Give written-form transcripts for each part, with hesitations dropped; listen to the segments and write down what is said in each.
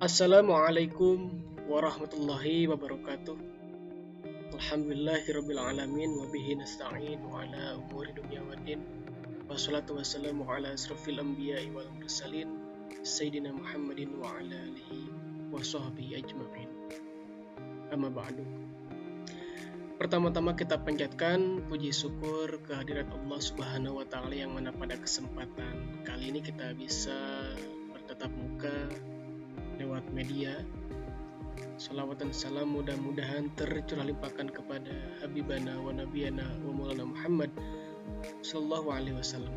Assalamualaikum warahmatullahi wabarakatuh. Alhamdulillahirabbil alamin wa bihi nasta'in wa ala umuri dunya waddin. Wassalatu wassalamu ala asrofil anbiya'i wal mursalin Sayyidina Muhammadin wa ala alihi wa sahbihi ajma'in. Amma ba'du. Pertama-tama kita panjatkan puji syukur kehadirat Allah Subhanahu wa taala yang mana pada kesempatan kali ini kita bisa bertatap muka lewat media. Salawat dan salam mudah-mudahan tercurah limpahkan kepada Habibana wa Nabiyana wa Maulana Muhammad Sallallahu Alaihi Wasallam.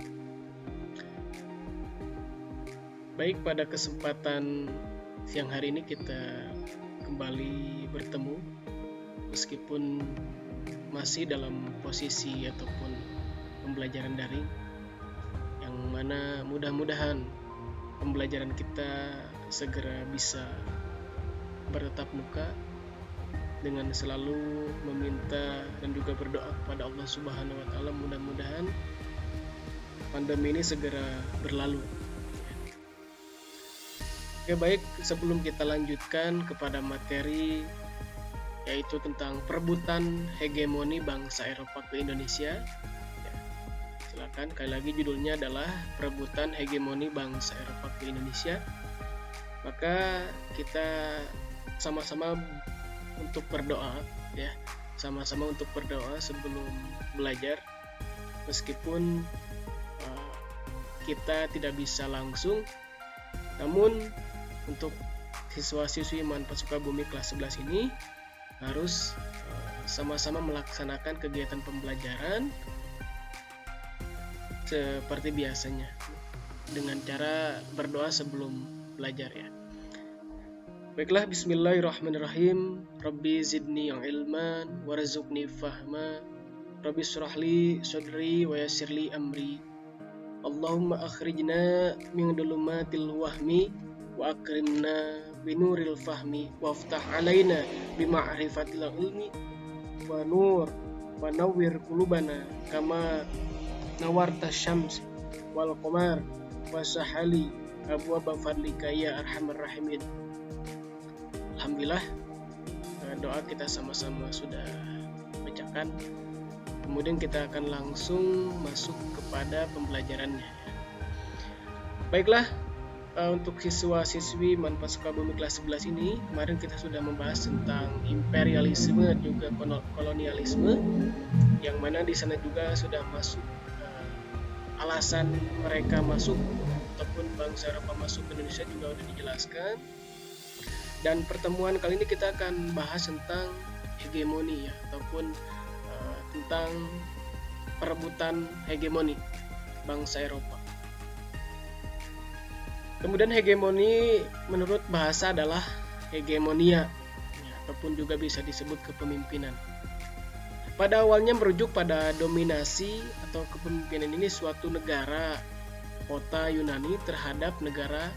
Baik, pada kesempatan siang hari ini kita kembali bertemu meskipun masih dalam posisi ataupun pembelajaran daring, yang mana mudah-mudahan pembelajaran kita segera bisa bertatap muka dengan selalu meminta dan juga berdoa kepada Allah Subhanahu wa taala, mudah-mudahan pandemi ini segera berlalu. Oke, baik, sebelum kita lanjutkan kepada materi yaitu tentang perebutan hegemoni bangsa Eropa ke Indonesia. Silakan, kali lagi judulnya adalah perebutan hegemoni bangsa Eropa ke Indonesia. Maka kita sama-sama untuk berdoa, ya, sama-sama untuk berdoa sebelum belajar, meskipun kita tidak bisa langsung, namun untuk siswa-siswi Manfaat Sukabumi kelas 11 ini harus sama-sama melaksanakan kegiatan pembelajaran seperti biasanya dengan cara berdoa sebelum belajar, ya. Baiklah, bismillahirrahmanirrahim. Rabbi zidni ilman warzuqni fahma. Rabbi syrahli sadri wa yassirli amri. Allahumma akhrijna min dhulumatil wahmi wa akrimna binuril fahmi waftah alaina bima'rifatil ilmi wa nur wa nawwir qulubana kama nawarta syams wal qamar wa sahali abwaaba fadlika ya arhamar rahimin. Alhamdulillah, doa kita sama-sama sudah bacakan. Kemudian kita akan langsung masuk kepada pembelajarannya. Baiklah, untuk siswa-siswi Manfaat Sukabumi kelas 11 ini, kemarin kita sudah membahas tentang imperialisme dan juga kolonialisme, yang mana di sana juga sudah masuk alasan mereka masuk ataupun bangsa Eropa masuk ke Indonesia juga sudah dijelaskan. Dan pertemuan kali ini kita akan bahas tentang hegemoni, ya, ataupun tentang perebutan hegemoni bangsa Eropa. Kemudian hegemoni menurut bahasa adalah hegemonia, ya, ataupun juga bisa disebut kepemimpinan. Pada awalnya merujuk pada dominasi atau kepemimpinan ini suatu negara, kota Yunani terhadap negara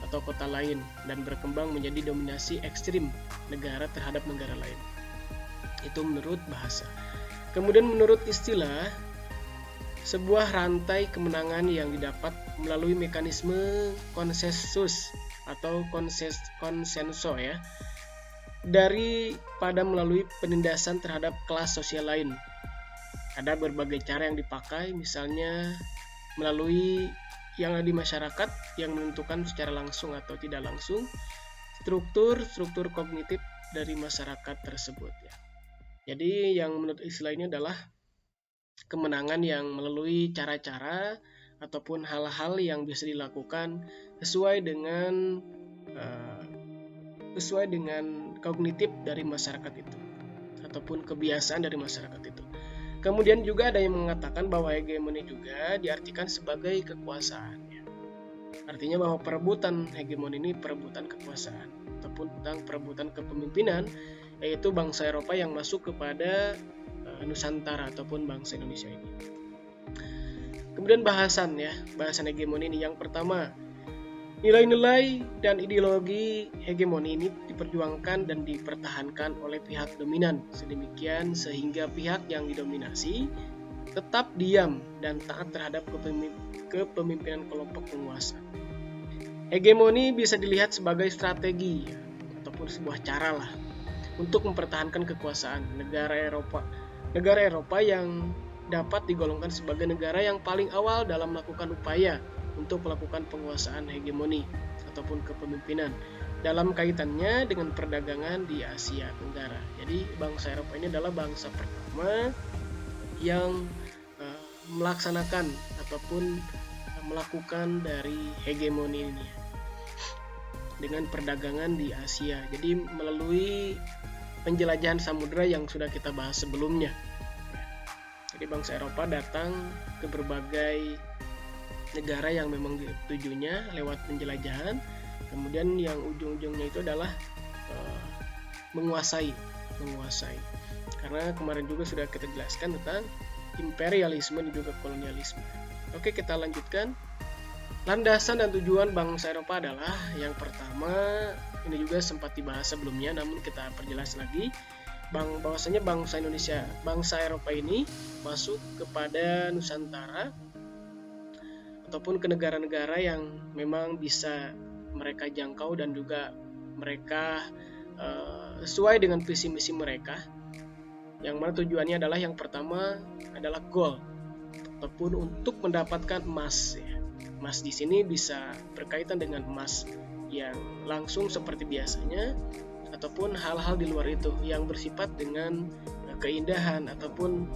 atau kota lain, dan berkembang menjadi dominasi ekstrim negara terhadap negara lain. Itu menurut bahasa. Kemudian menurut istilah, sebuah rantai kemenangan yang didapat melalui mekanisme konsensus atau konsenso, ya, daripada melalui penindasan terhadap kelas sosial lain. Ada berbagai cara yang dipakai, misalnya melalui yang di masyarakat yang menentukan secara langsung atau tidak langsung struktur kognitif dari masyarakat tersebut, ya. Jadi yang menurut istilah ini adalah kemenangan yang melalui cara-cara ataupun hal-hal yang bisa dilakukan sesuai dengan kognitif dari masyarakat itu ataupun kebiasaan dari masyarakat itu. Kemudian juga ada yang mengatakan bahwa hegemoni juga diartikan sebagai kekuasaan, ya. Artinya bahwa perebutan hegemoni ini perebutan kekuasaan ataupun tentang perebutan kepemimpinan, yaitu bangsa Eropa yang masuk kepada Nusantara ataupun bangsa Indonesia ini. Kemudian bahasan hegemoni ini, yang pertama, nilai-nilai dan ideologi hegemoni ini diperjuangkan dan dipertahankan oleh pihak dominan sedemikian sehingga pihak yang didominasi tetap diam dan taat terhadap kepemimpinan kelompok penguasa. Hegemoni bisa dilihat sebagai strategi ataupun sebuah cara lah untuk mempertahankan kekuasaan negara Eropa. Negara Eropa yang dapat digolongkan sebagai negara yang paling awal dalam melakukan upaya untuk melakukan penguasaan hegemoni ataupun kepemimpinan dalam kaitannya dengan perdagangan di Asia Tenggara. Jadi bangsa Eropa ini adalah bangsa pertama yang melaksanakan ataupun melakukan dari hegemoni ini dengan perdagangan di Asia. Jadi melalui penjelajahan samudera yang sudah kita bahas sebelumnya. Jadi bangsa Eropa datang ke berbagai negara yang memang tujuannya lewat penjelajahan, kemudian yang ujung-ujungnya itu adalah menguasai. Karena kemarin juga sudah kita jelaskan tentang imperialisme dan juga kolonialisme. Oke, kita lanjutkan. Landasan dan tujuan bangsa Eropa adalah yang pertama, ini juga sempat dibahas sebelumnya, namun kita perjelas lagi, bahwasanya bangsa Eropa ini masuk kepada Nusantara ataupun ke negara-negara yang memang bisa mereka jangkau dan juga mereka sesuai dengan visi misi mereka. Yang mana tujuannya adalah yang pertama adalah gold ataupun untuk mendapatkan emas. Emas di sini bisa berkaitan dengan emas yang langsung seperti biasanya ataupun hal-hal di luar itu yang bersifat dengan keindahan ataupun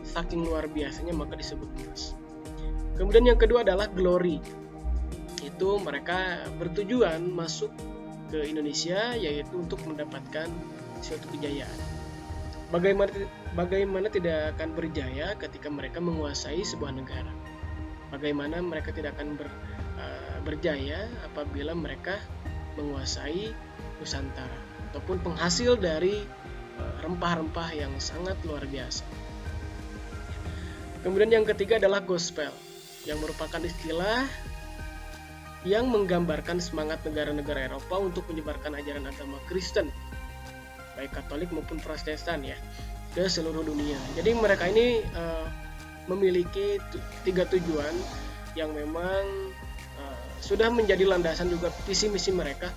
saking luar biasanya maka disebut emas. Kemudian yang kedua adalah glory. Itu mereka bertujuan masuk ke Indonesia yaitu untuk mendapatkan suatu kejayaan. Bagaimana tidak akan berjaya ketika mereka menguasai sebuah negara? Bagaimana mereka tidak akan berjaya apabila mereka menguasai Nusantara ataupun penghasil dari rempah-rempah yang sangat luar biasa. Kemudian yang ketiga adalah gospel, yang merupakan istilah yang menggambarkan semangat negara-negara Eropa untuk menyebarkan ajaran agama Kristen, baik Katolik maupun Protestan ya, ke seluruh dunia. Jadi mereka ini memiliki 3 tujuan yang memang sudah menjadi landasan juga visi misi mereka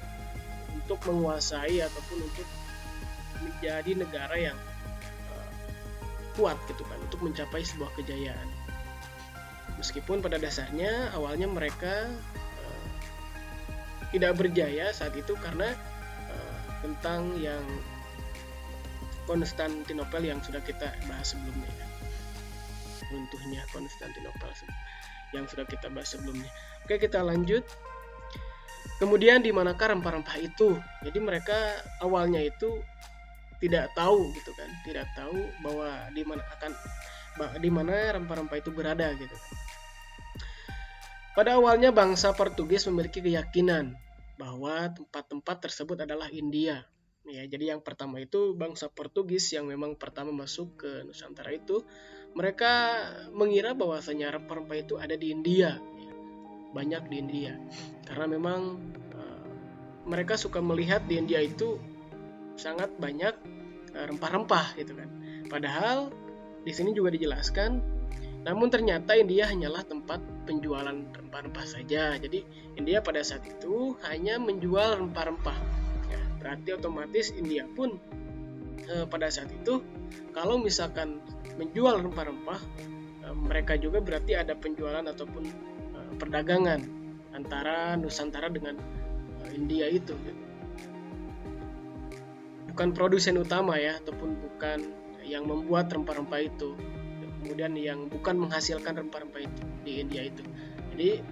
untuk menguasai ataupun untuk menjadi negara yang kuat gitu kan, untuk mencapai sebuah kejayaan. Meskipun pada dasarnya awalnya mereka tidak berjaya saat itu karena tentang yang Konstantinopel yang sudah kita bahas sebelumnya ya. Runtuhnya Konstantinopel yang sudah kita bahas sebelumnya. Oke, kita lanjut. Kemudian di manakah rempah-rempah itu? Jadi mereka awalnya itu tidak tahu gitu kan, tidak tahu bahwa di mana rempah-rempah itu berada gitu kan. Pada awalnya bangsa Portugis memiliki keyakinan bahwa tempat-tempat tersebut adalah India. Ya, jadi yang pertama itu bangsa Portugis yang memang pertama masuk ke Nusantara itu, mereka mengira bahwasanya rempah-rempah itu ada di India, ya, banyak di India, karena memang mereka suka melihat di India itu sangat banyak rempah-rempah gitu kan. Padahal di sini juga dijelaskan, namun ternyata India hanyalah tempat penjualan rempah-rempah saja. Jadi India pada saat itu hanya menjual rempah-rempah. Berarti otomatis India pun pada saat itu kalau misalkan menjual rempah-rempah, mereka juga berarti ada penjualan ataupun perdagangan antara Nusantara dengan India itu. Bukan produsen utama ya, ataupun bukan yang membuat rempah-rempah itu, kemudian yang bukan menghasilkan rempah-rempah itu di India itu. Jadi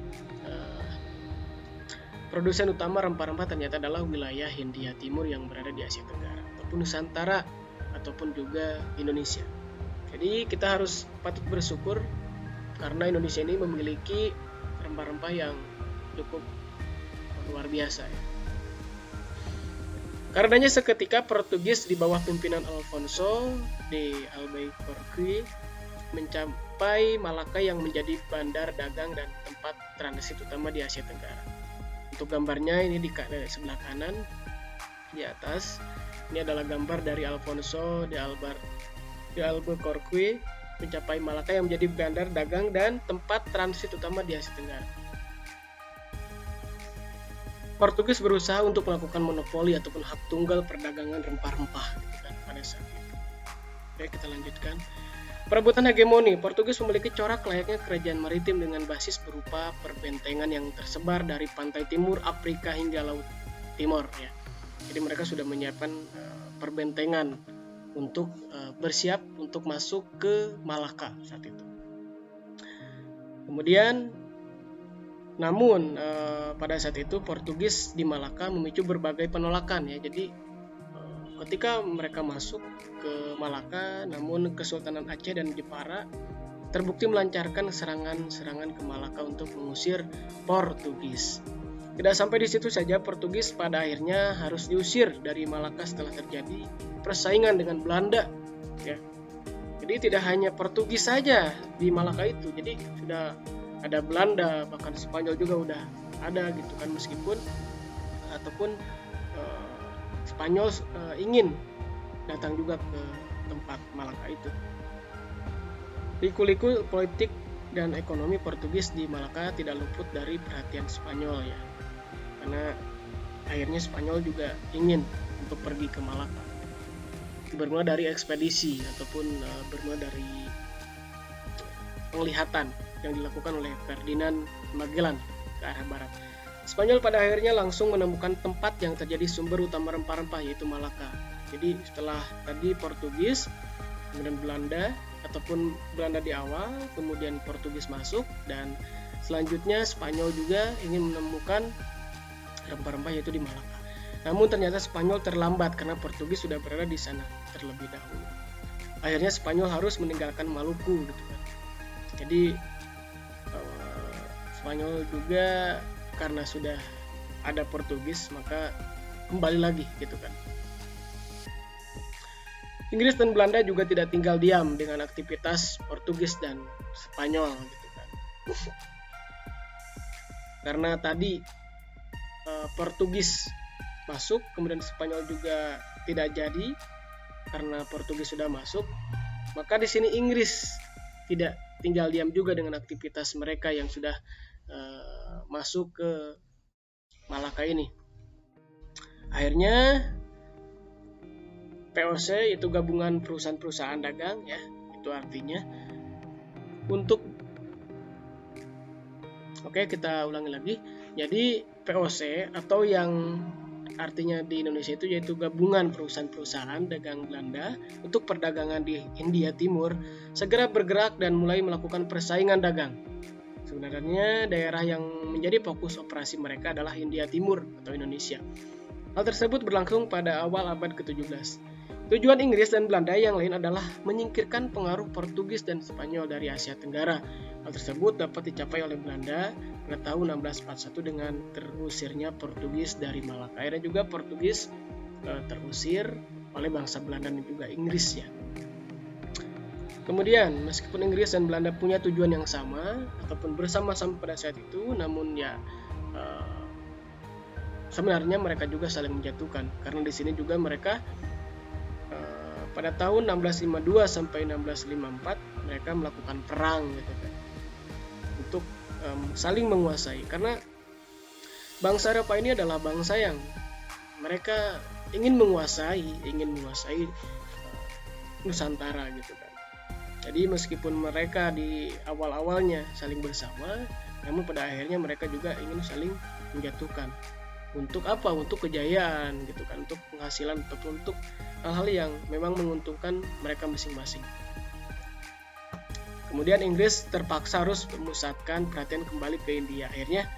produsen utama rempah-rempah ternyata adalah wilayah Hindia Timur yang berada di Asia Tenggara ataupun Nusantara ataupun juga Indonesia. Jadi kita harus patut bersyukur karena Indonesia ini memiliki rempah-rempah yang cukup luar biasa ya. Karenanya seketika Portugis di bawah pimpinan Alfonso de Albuquerque mencapai Malaka yang menjadi bandar dagang dan tempat transit utama di Asia Tenggara. Untuk gambarnya ini di sebelah kanan di atas, ini adalah gambar dari Alfonso de Albuquerque mencapai Malaka yang menjadi bandar dagang dan tempat transit utama di Asia Tenggara. Portugis berusaha untuk melakukan monopoli ataupun hak tunggal perdagangan rempah-rempah gitu kan, pada saat itu. Oke, kita lanjutkan. Perebutan hegemoni, Portugis memiliki corak layaknya kerajaan maritim dengan basis berupa perbentengan yang tersebar dari pantai timur Afrika hingga Laut Timur ya. Jadi mereka sudah menyiapkan perbentengan untuk bersiap untuk masuk ke Malaka saat itu. Kemudian namun pada saat itu Portugis di Malaka memicu berbagai penolakan ya. Jadi ketika mereka masuk ke Malaka, namun Kesultanan Aceh dan Jepara terbukti melancarkan serangan-serangan ke Malaka untuk mengusir Portugis. Tidak sampai di situ saja, Portugis pada akhirnya harus diusir dari Malaka setelah terjadi persaingan dengan Belanda. Ya. Jadi tidak hanya Portugis saja di Malaka itu, jadi sudah ada Belanda, bahkan Spanyol juga udah ada gitu kan, meskipun ataupun Spanyol ingin datang juga ke tempat Malaka itu. Liku-liku politik dan ekonomi Portugis di Malaka tidak luput dari perhatian Spanyol ya. Karena akhirnya Spanyol juga ingin untuk pergi ke Malaka. Bermula dari ekspedisi ataupun bermula dari penglihatan yang dilakukan oleh Ferdinand Magellan ke arah barat. Spanyol pada akhirnya langsung menemukan tempat yang terjadi sumber utama rempah-rempah, yaitu Malaka. Jadi setelah tadi Portugis, kemudian Belanda ataupun Belanda di awal, kemudian Portugis masuk, dan selanjutnya Spanyol juga ingin menemukan rempah-rempah yaitu di Malaka. Namun ternyata Spanyol terlambat karena Portugis sudah berada di sana terlebih dahulu. Akhirnya Spanyol harus meninggalkan Maluku gitu kan. Jadi Spanyol juga karena sudah ada Portugis maka kembali lagi gitu kan. Inggris dan Belanda juga tidak tinggal diam dengan aktivitas Portugis dan Spanyol gitu kan. Karena tadi Portugis masuk, kemudian Spanyol juga tidak jadi karena Portugis sudah masuk, maka di sini Inggris tidak tinggal diam juga dengan aktivitas mereka yang sudah masuk ke Malaka ini. Akhirnya POC itu gabungan perusahaan-perusahaan dagang ya, itu artinya untuk kita ulangi lagi. Jadi POC atau yang artinya di Indonesia itu yaitu gabungan perusahaan-perusahaan dagang Belanda untuk perdagangan di Hindia Timur segera bergerak dan mulai melakukan persaingan dagang. Sebenarnya daerah yang menjadi fokus operasi mereka adalah Hindia Timur atau Indonesia. Hal tersebut berlangsung pada awal abad ke-17. Tujuan Inggris dan Belanda yang lain adalah menyingkirkan pengaruh Portugis dan Spanyol dari Asia Tenggara. Hal tersebut dapat dicapai oleh Belanda pada tahun 1641 dengan terusirnya Portugis dari Malaka. Akhirnya juga Portugis terusir oleh bangsa Belanda dan juga Inggris ya. Kemudian meskipun Inggris dan Belanda punya tujuan yang sama ataupun bersama-sama pada saat itu, namun ya sebenarnya mereka juga saling menjatuhkan karena di sini juga mereka pada tahun 1652 sampai 1654 mereka melakukan perang gitu kan, untuk saling menguasai, karena bangsa Eropa ini adalah bangsa yang mereka ingin menguasai Nusantara gitu kan. Jadi meskipun mereka di awal-awalnya saling bersama, namun pada akhirnya mereka juga ingin saling menjatuhkan. Untuk apa? Untuk kejayaan gitu kan, untuk penghasilan ataupun untuk hal-hal yang memang menguntungkan mereka masing-masing. Kemudian Inggris terpaksa harus memusatkan perhatian kembali ke India. Akhirnya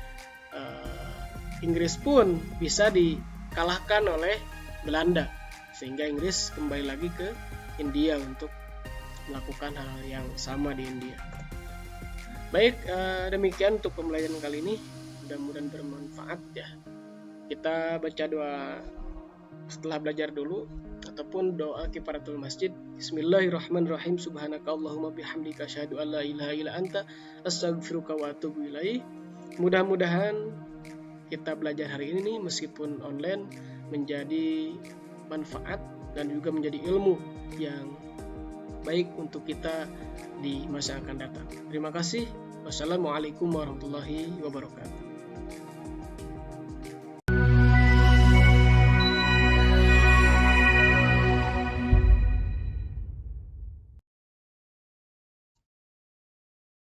Inggris pun bisa dikalahkan oleh Belanda, sehingga Inggris kembali lagi ke India untuk melakukan hal yang sama di India. Baik, demikian untuk pembelajaran kali ini. Mudah-mudahan bermanfaat ya. Kita baca doa setelah belajar dulu, ataupun doa kifaratul masjid. Bismillahirrahmanirrahim. Subhanaka Allahumma bihamdika asyhadu an la ilaha illa anta astaghfiruka wa atubu ilaik. Mudah-mudahan kita belajar hari ini meskipun online menjadi manfaat dan juga menjadi ilmu yang baik untuk kita di masa yang akan datang. Terima kasih. Wassalamualaikum warahmatullahi wabarakatuh.